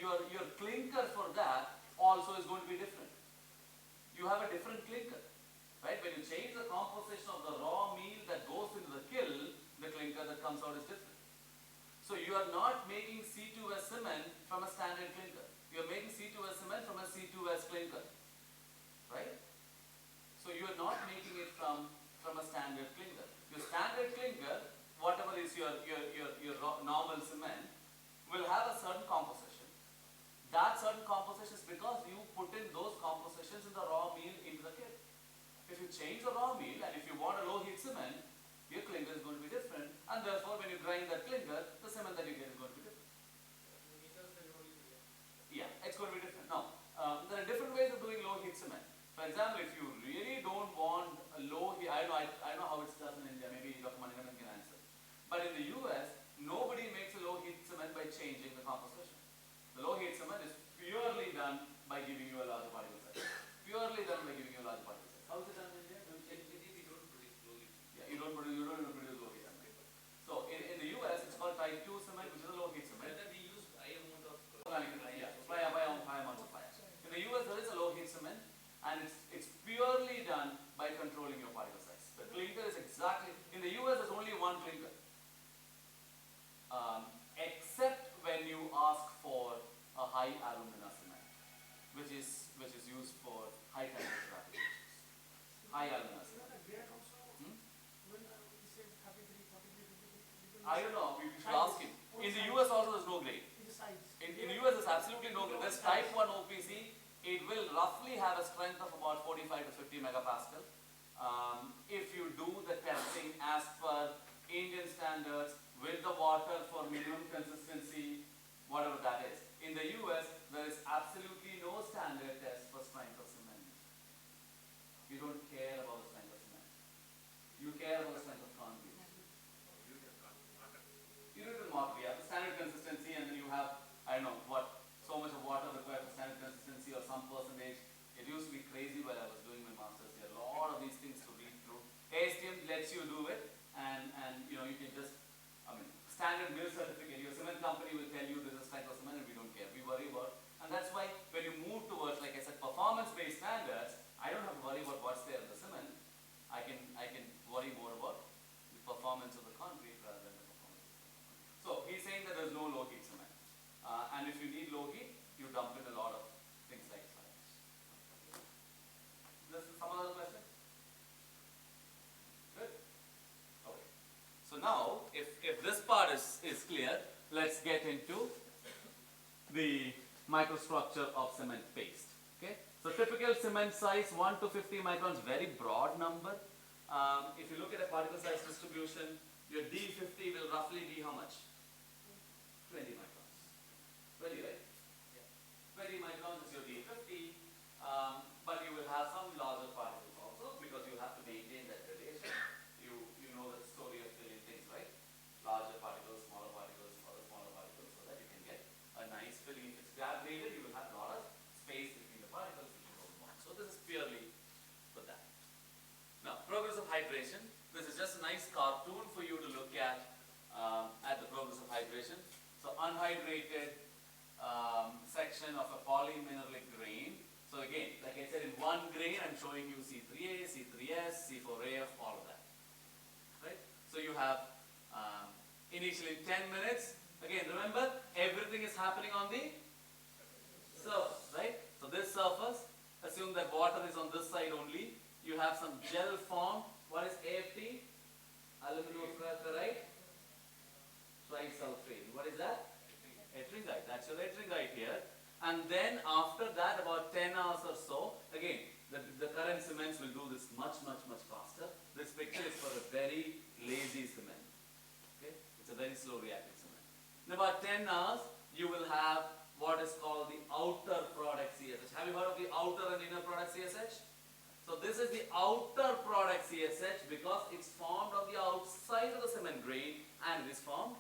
your clinker for that also is going to be different. You have a different clinker, right? When you change the composition of the raw meal that goes into the kiln, the clinker that comes out is different. So you are not making C2S cement from a standard clinker. You are making C2S cement from a C2S clinker, right? So you are not making it from a standard clinker. Your standard clinker, whatever is your normal cement, will have a certain composition. That certain composition is because you put in those compositions in the raw meal into the kiln. If you change the raw meal and if you want a low heat cement, your clinker is going to be different, and therefore when you grind that clinker, the cement that you get is going to be different. Yeah, it's going to be different. Now, there are different ways of doing low heat cement. For example, if you really don't want a low heat, I know how it's done in India, maybe Dr. Narayanan can answer. But in the US, nobody makes a low heat cement by changing the composition. The low heat cement is purely done by giving you a larger particle size. Purely done by giving you a larger particle size. How is it done in India? We don't produce low heat. Yeah, you don't even produce low heat cement. So in the US, it's called type 2 cement, which is a low heat cement. And then we use high amount of high amounts of fly. In the US, there is a low heat cement, and it's purely done by controlling your particle size. The clinker is exactly, in the US, there's only one clinker. Except when you ask for a high alumina cement, which is used for high temperature applications. High alumina cement. I don't know, you should ask him. In the US also there's no grade. In the US there's absolutely no grade. There's type 1 OPC. It will roughly have a strength of about 45 to 50 megapascal. If you do the testing as per Indian standards with the water for minimum consistency, whatever that is. In the US, there is absolutely no standard test for strength of cement. You don't care about the strength of cement. You care about the strength of concrete. You do it in mortar, yeah. Standard consistency, and then you have, I don't know, so much of water required for standard consistency or some percentage. It used to be crazy while I was doing my master's here. A lot of these things to read through. ASTM lets you do it, and you know, you can just, standard mill certificate. Your cement company will tell you this is strength of cement, and we don't care. We worry about, and that's why when you move towards, like I said, performance-based standards, I don't have to worry about what's there in the cement. I can worry more about the performance of the concrete rather than the performance. So he's saying that there's no low heat cement, and if you need low heat, you dump in a lot of things like sludge. This is some other question. Good. Okay. So now, if this part is clear, let's get into the microstructure of cement paste. Okay. So typical cement size 1 to 50 microns, very broad number. If you look at a particle size distribution, your D50 will roughly be how much? 20 microns. 20, right? Yeah. 20 microns is your D50, but you will have some larger particles also because you have to maintain that gradation. You know the story of filling things, right? Larger particles, smaller particles, smaller particles, so that you can get a nice filling. If it's grab graded, you will have a lot of space between the particles which you don't want. So this is purely for that. Now, progress of hydration. This is just a nice cartoon for you to look at the progress of hydration. So unhydrated section of a polymineralic grain. So again, like I said, in one grain, I'm showing you C3A, C3S, C4AF, all of that. Right? So you have initially 10 minutes. Again, remember, everything is happening on the surface, right? So this surface, assume that water is on this side only. You have some gel formed. What is AFT? Aluminofluoride trisulfate. What is that? Ettringite. That's your ettringite here. And then after that, about 10 hours or so, again, the current cements will do this much faster. This picture is for a very lazy cement. Okay? It's a very slow reacting cement. In about 10 hours, you will have what is called the outer product CSH. Have you heard of the outer and inner product CSH? So this is the outer product CSH because it's formed on the outside of the cement grain and it is formed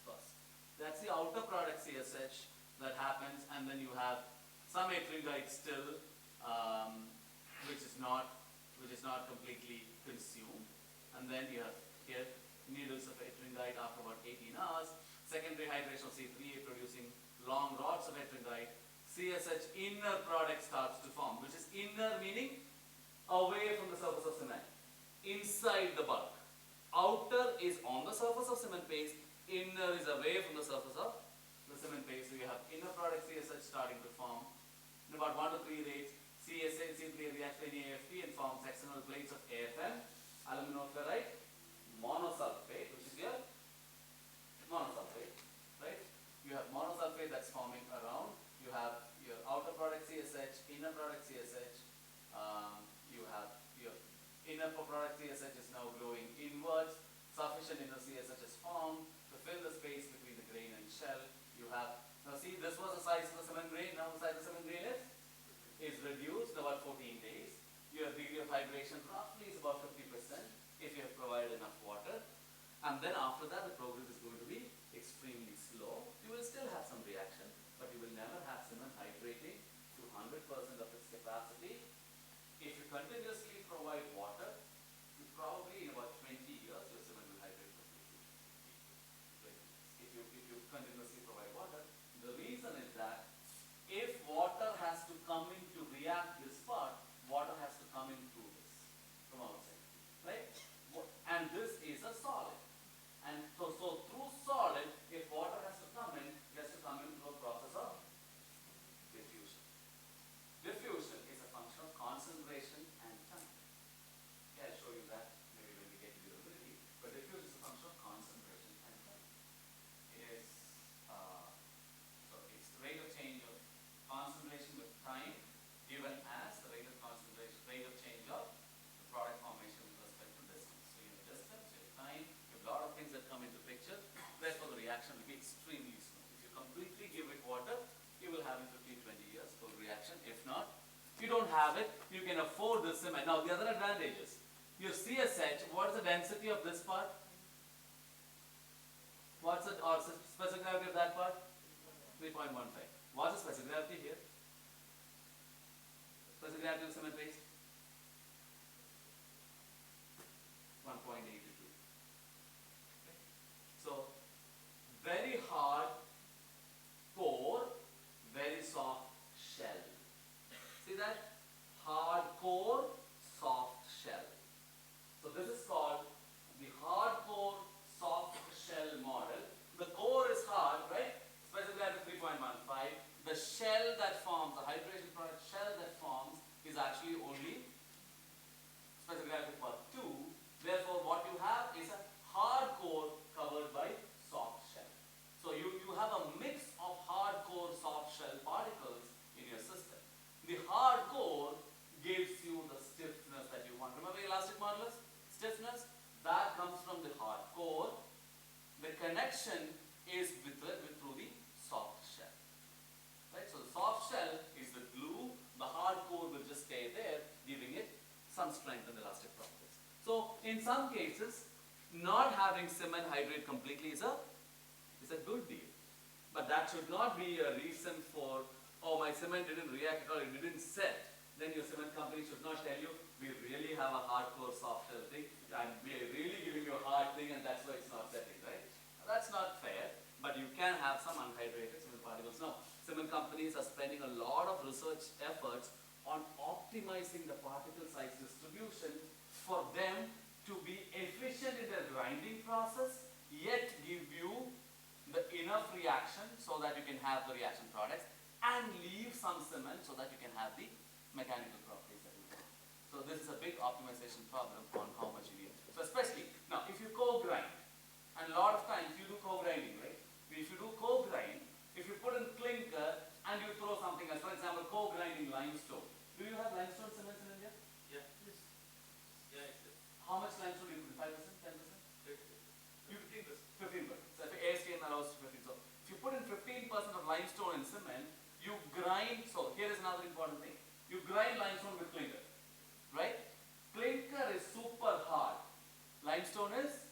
first. That's the outer product CSH that happens, and then you have some ettringite still which is not completely consumed, and then you have here needles of ettringite after about 18 hours. Secondary hydration of C3A producing long rods of ettringite CSH inner product starts to form, which is inner meaning away from the surface of cement, inside the bulk. Outer is on the surface of cement paste, inner is away from the surface of the cement paste. So you have inner product CSH starting to form. In about 1 to 3 rates, CSH simply reacts with AFT and forms external plates of AFM, aluminum ferrite, monosulfate, which is your monosulfate, right? You have monosulfate that's forming around. You have your outer product CSH, inner product CSH. You have your inner product CSH is now growing inwards. Sufficient inner CSH is formed to fill the space between the grain and shell. You have, now see, this was the size of the cement grain. Now the size of the cement grain is reduced about 14 days. Your degree of hydration roughly is about 50% if you have provided enough water. And then after that, the progress is going to be extremely slow. You will still have some reaction, but you will never have cement hydrating to 100% of its capacity. If you continuously provide water, you probably in about 20 years, your cement will hydrate completely. If you continuously provide water, the reason is that if water has to come in to react this part, water has to come in through this from outside, right? And this is a solid. And so through solid, if water has to come in, it has to come in through a process of diffusion. Diffusion is a function of concentration and time. Okay, I'll show you that maybe when we get to durability. But diffusion is a function of concentration and time. It is so it's the rate of change of concentration with time given as the rate of concentration, rate of change of the product formation with respect to distance. So you have distance, you have time, you have a lot of things that come into picture. Therefore, the reaction will be extremely slow. If you completely give it water, you will have in 15-20 years full reaction. If not, if you don't have it, you can afford the cement. Now, the other advantages, your CSH, what is the density of this part? What's the specific gravity of that part? 3.15. What's the specific gravity here? Specific gravity of cement paste? 1.82. So, very hard core, very soft shell. See that? Hard core, soft shell. So this is called the hard core, soft shell model. The core is hard, right? Specific gravity 3.15. The shell that forms, the hydration product shell that forms is actually only specific gravity for 2. Therefore, what you have is a hard core covered by soft shell. So you have a mix of hard core, soft shell particles in your system. The hard core gives you the stiffness that you want. Remember elastic modulus? Stiffness? That comes from the hard core. The connection is through the soft shell. Right? So the soft shell is the glue. The hard core will just stay there, giving it some strength and elastic properties. So in some cases, not having cement hydrate completely is a good deal. But that should not be a reason for, oh, my cement didn't react at all, it didn't set. Then your cement company should not tell you, we really have a hardcore soft shell thing, and we are really giving you a hard thing, and that's why it's not setting, right? That's not fair, but you can have some unhydrated cement particles. Now, cement companies are spending a lot of research efforts on optimizing the particle size distribution for them to be efficient in their grinding process, yet give you the enough reaction so that you can have the reaction products and leave some cement so that you can have the mechanical properties that you want. So this is a big optimization problem on how much you need. So especially, now if you co-grind, and a lot of times you do co-grinding, right? If you do co-grind, if you put in clinker and you throw something else, for example, co-grinding limestone. Do you have limestone cements in India? Yeah. Yes. Yeah, it's it. How much limestone do you put? 5%? 10%? 15%. So if ASTM allows 15%. So if you put in 15% of limestone in cement, you grind. So here is another important thing. You grind limestone with clinker, right? Clinker is super hard. Limestone is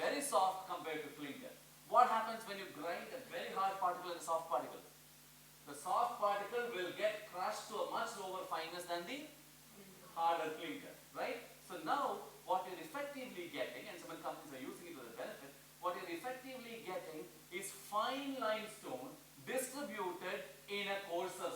very soft compared to clinker. What happens when you grind a very hard particle and a soft particle? The soft particle will get crushed to a much lower fineness than the harder clinker, right? So now what you're effectively getting, and some companies are using it to their benefit, what you're effectively getting is fine limestone distributed in a coarser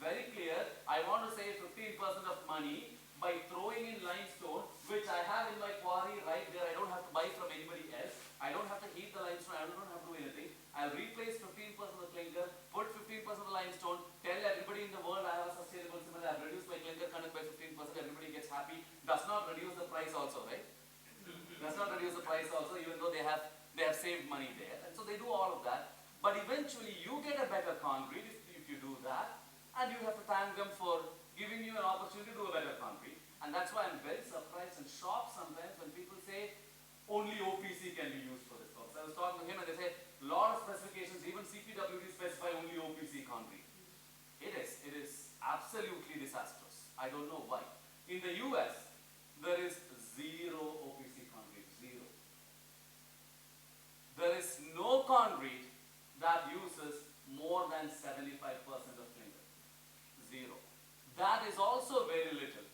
very clear. I want to save 15% of money by throwing in limestone, which I have in my quarry right there. I don't have to buy from anybody else. I don't have to heat the limestone. I don't have to do anything. I'll replace 15% of the clinker, put 15% of the limestone, tell everybody in the world I have a sustainable cement. I've reduced my clinker content by 15%. Everybody gets happy. Does not reduce the price also, right? Does not reduce the price also, even though they have saved money there. And so they do all of that. But eventually you get a better concrete if you do that, and you have to thank them for giving you an opportunity to do a better concrete. And that's why I'm very surprised and shocked sometimes when people say only OPC can be used for this purpose. I was talking to him and they say a lot of specifications, even CPWD specify only OPC concrete. It is absolutely disastrous. I don't know why. In the US, there is zero OPC concrete, zero. There is no concrete that uses more than 75% of clinker, zero. That is also very little.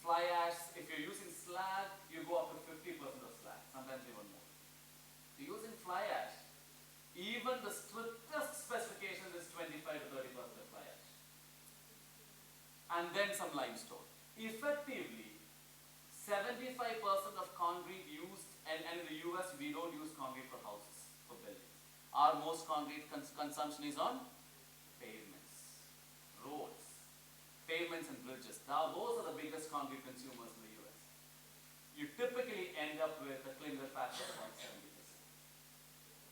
Fly ash, if you're using slag, you go up to 50% of slag, sometimes even more. If you're using fly ash, even the strictest specification is 25 to 30% of fly ash. And then some limestone. Effectively, 75% of concrete used, and in the US, we don't use concrete for houses, for buildings. Our most concrete consumption is on pavements, roads, pavements and bridges. Now those are the biggest concrete consumers in the US. You typically end up with a clinker factor of around 70%.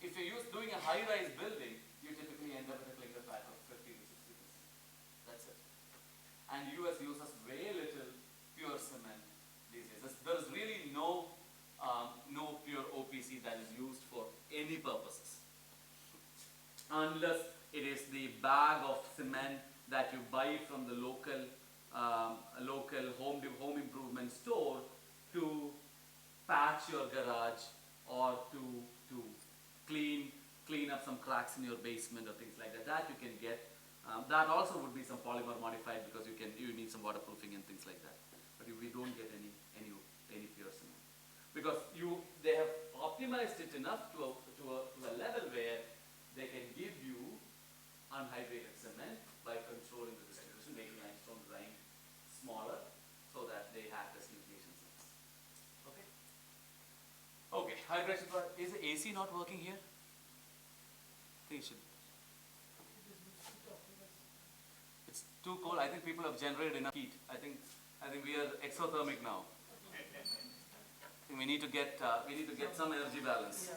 If you're doing a high-rise building, you typically end up with a clinker factor of 50 to 60%. That's it. And US uses way little pure cement these days. There is really no pure OPC that is used for any purposes, unless it is the bag of cement that you buy from the local home improvement store to patch your garage or to clean up some cracks in your basement or things like that. That you can get. That also would be some polymer modified because you need some waterproofing and things like that. But we don't get any pure cement because they have optimized it enough to a level where they can give you unhydrated cement by controlling the distribution, making limestone grind smaller so that they have less nutrition cells. Okay? Okay, hydration product. Is the AC not working here? I think it should. It's too cold. I think people have generated enough heat. I think we are exothermic now. I think we need to get some energy balance.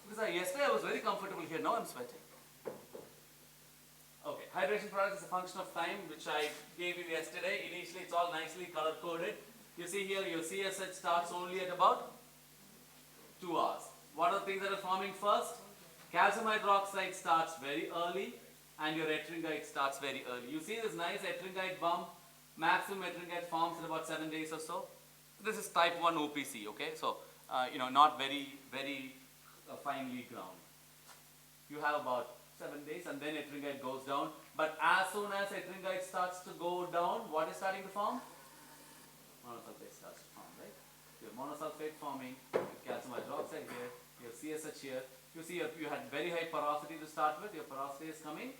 Because yesterday I was very comfortable here. Now I'm sweating. Okay, hydration product is a function of time, which I gave you yesterday. Initially, it's all nicely color coded. You see here, your CSH starts only at about 2 hours. What are the things that are forming first? Calcium hydroxide starts very early, and your ettringite starts very early. You see this nice ettringite bump. Maximum ettringite forms in about 7 days or so. This is type 1 OPC, okay? So, not very finely ground. You have about 7 days and then ettringite goes down. But as soon as ettringite starts to go down, what is starting to form? Monosulfate starts to form, right? You have monosulfate forming, with calcium hydroxide here, you have CSH here. You see you had very high porosity to start with, your porosity is coming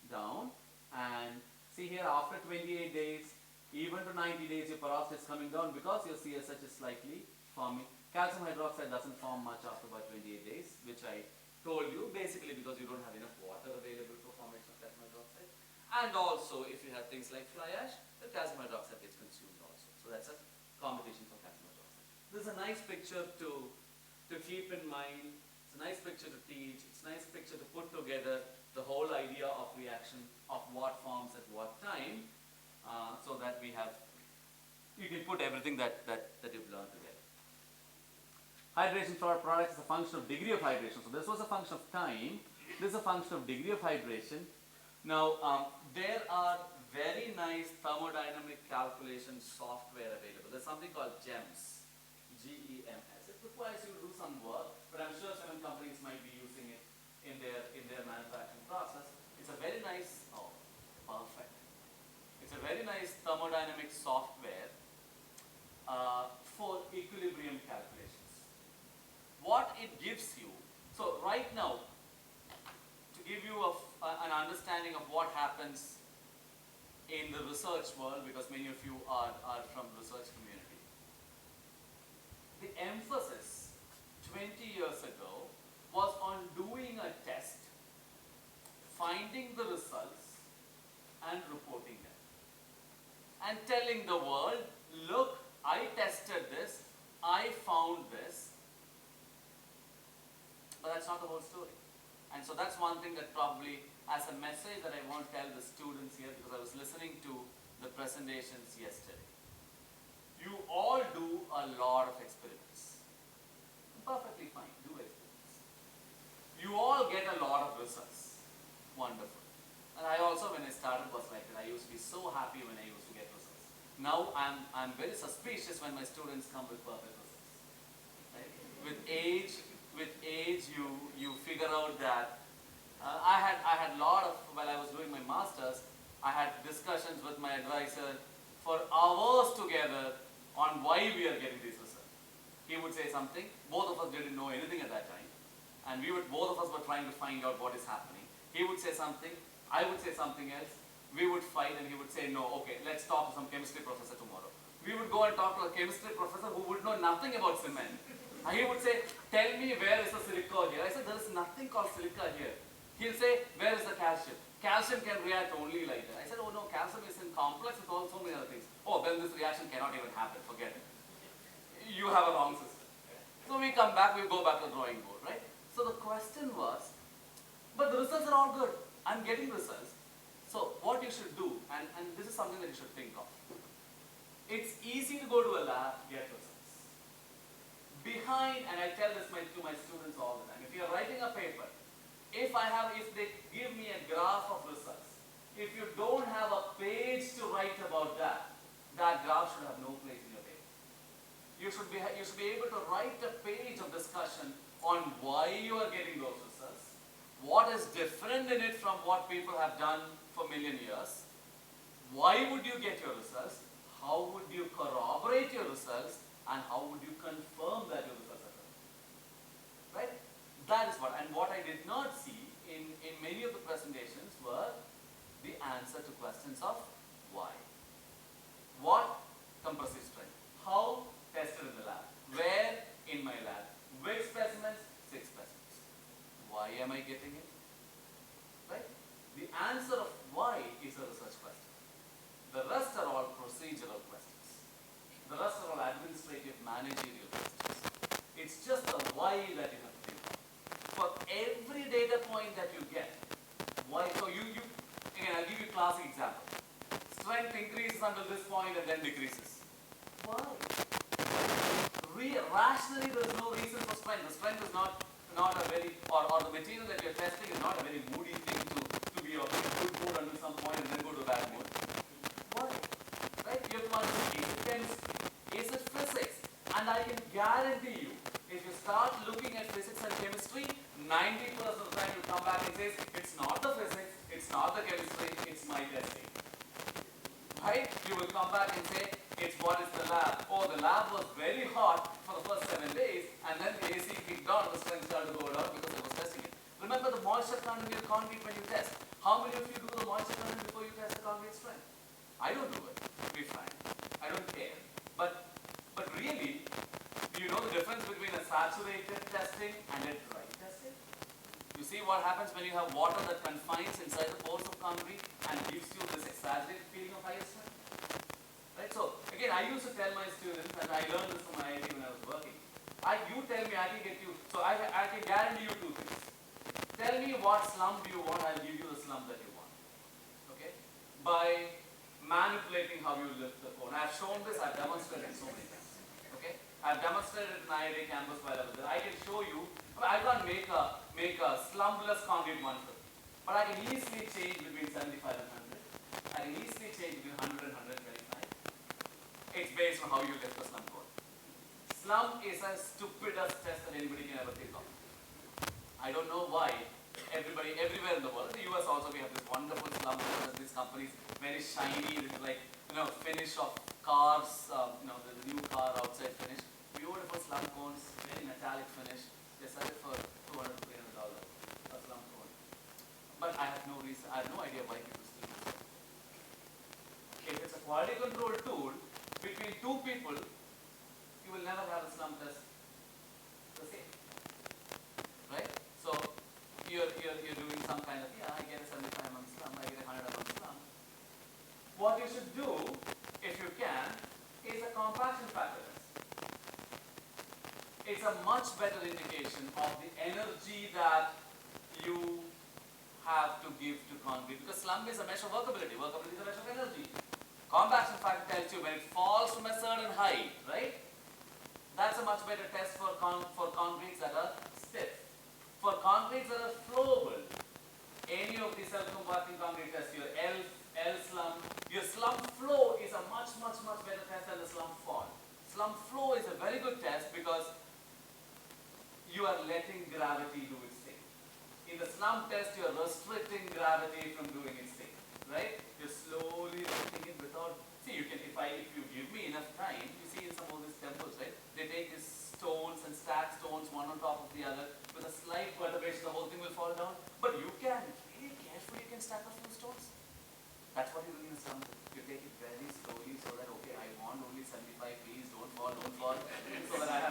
down. And see here, after 28 days, even to 90 days, your porosity is coming down because your CSH is slightly forming. Calcium hydroxide doesn't form much after about 28 days, which I told you, basically because you don't have enough water available for formation of calcium hydroxide. And also, if you have things like fly ash, the calcium hydroxide gets consumed also. So that's a competition for calcium hydroxide. This is a nice picture to keep in mind. It's a nice picture to teach. It's a nice picture to put together the whole idea of reaction, of what forms at what time, so that you can put everything that you've learned together. Hydration for our product is a function of degree of hydration. So this was a function of time. This is a function of degree of hydration. Now, there are very nice thermodynamic calculation software available. There's something called GEMS, G-E-M-S. It requires you to do some work, but I'm sure certain companies might be using it in their manufacturing process. It's a very nice, perfect. It's a very nice thermodynamic software for equilibrium calculations. What it gives you, so right now, to give you an understanding of what happens happens in the research world, because many of you are from research community. The emphasis 20 years ago was on doing a test, finding the results and reporting them. And telling the world, look, I tested this, I found this. But that's not the whole story. And so that's one thing that probably, as a message that I want to tell the students here, because I was listening to the presentations yesterday. You all do a lot of experiments. Perfectly fine, do experiments. You all get a lot of results. Wonderful. And I also, when I started, was like that. I used to be so happy when I used to get results. Now I'm very suspicious when my students come with perfect results. Right? With age, you figure out that I had a lot of, while I was doing my masters, I had discussions with my advisor for hours together on why we are getting these results. He would say something, both of us didn't know anything at that time, and both of us were trying to find out what is happening. He would say something, I would say something else, we would fight, and he would say, no, okay, let's talk to some chemistry professor tomorrow. We would go and talk to a chemistry professor who would know nothing about cement. And he would say, tell me where is the silica here. I said, there is nothing called silica here. He'll say, where is the calcium? Calcium can react only like that. I said, oh no, calcium is in complex with all so many other things. Oh, then this reaction cannot even happen, forget it. You have a wrong system. So we come back, we go back to the drawing board, right? So the question was, but the results are all good. I'm getting results. So what you should do, and this is something that you should think of. It's easy to go to a lab, get results. Behind, and I tell this to my students all the time, if you're writing a paper, if they give me a graph of results, if you don't have a page to write about that, that graph should have no place in your paper. You should be able to write a page of discussion on why you are getting those results, what is different in it from what people have done for a million years, why would you get your results, how would you corroborate your results, and how would you confirm that your results are correct? Right? That is what, and what I did not see in many of the presentations were the answer to questions of why. What? Compressive strength. How? Tested in the lab. Where? In my lab. Which specimens? 6 specimens. Why am I getting it? Right? The answer of why is a research question. The rest are all procedural questions. The rest are all administrative, managerial questions. It's just the why that you have to think of. For every data point that you get, why? So again, I'll give you a classic example. Strength increases until this point and then decreases. Why? Rationally, there is no reason for strength. The strength is not a very, or the material that you're testing is not a very moody thing to be a good mood until some point and then go to a bad mood. Why? Right? You have to understand, is it chemistry? Is it physics? And I can guarantee you, if you start looking at physics and chemistry, 90% of the time you come back and say, it's not the physics, it's not the chemistry, it's my testing. Right? You will come back and say, it's what is the lab. Oh, the lab was very hot for the first 7 days, and then the AC kicked on, the strength started to go down because it was testing it. Remember the moisture content in your concrete when you test. How many of you do the moisture content before you test the concrete strength? I don't do it, to be frank. I don't care. But really, do you know the difference between a saturated testing and a dry testing? You see what happens when you have water that confines inside the pores of concrete and gives you this exaggerated feeling of higher strength? Right? So, again, I used to tell my students, and I learned this from IIT when I was working. You tell me, I can get you, so I can guarantee you 2 things. Tell me what slump you want, I'll give you the slump that you want. Okay? By manipulating how you lift the cone. I've shown this, I've demonstrated so many times. Okay? I've demonstrated it in IIT campus while I was there. I can show you, I can't make a slumpless concrete 150. But I can easily change between 75 and 100. I can easily change between 100 and 125. It's based on how you lift the slump cone. Slump is the stupidest test that anybody can ever think of. I don't know why everybody, everywhere in the world, in the US also, we have this wonderful slump cones, these companies, very shiny, like, finish of cars, the new car outside finish. Beautiful slump cones, very metallic finish. They sell it for $200 to $300, a slump cone. But I have no reason, I have no idea why people still do quality control tool between two people, you will never have a slump test the same. Right? So you're doing some kind of, yeah, I get a 75 mm slump, I get a 100 mm slump. What you should do, if you can, is a compaction factor test. It's a much better indication of the energy that you have to give to concrete, because slump is a measure of workability. Workability is a measure of energy. Compaction factor tells you when it falls from a certain height, right? That's a much better test for concretes that are stiff. For concretes that are flowable, any of the self-comparting concrete tests, your L slump, your slump flow is a much better test than the slump fall. Slump flow is a very good test because you are letting gravity do its thing. In the slump test, you are restricting gravity from doing its thing, right? You're slowly letting it without. See, you can, if you give me enough time, you see in some of these temples, right? They take these stones and stack stones one on top of the other. With a slight perturbation, the whole thing will fall down. But you can, really carefully, you can stack a few stones. That's what you're doing in the slump. You take it very slowly so that, okay, I want only 75, please don't fall, so that I have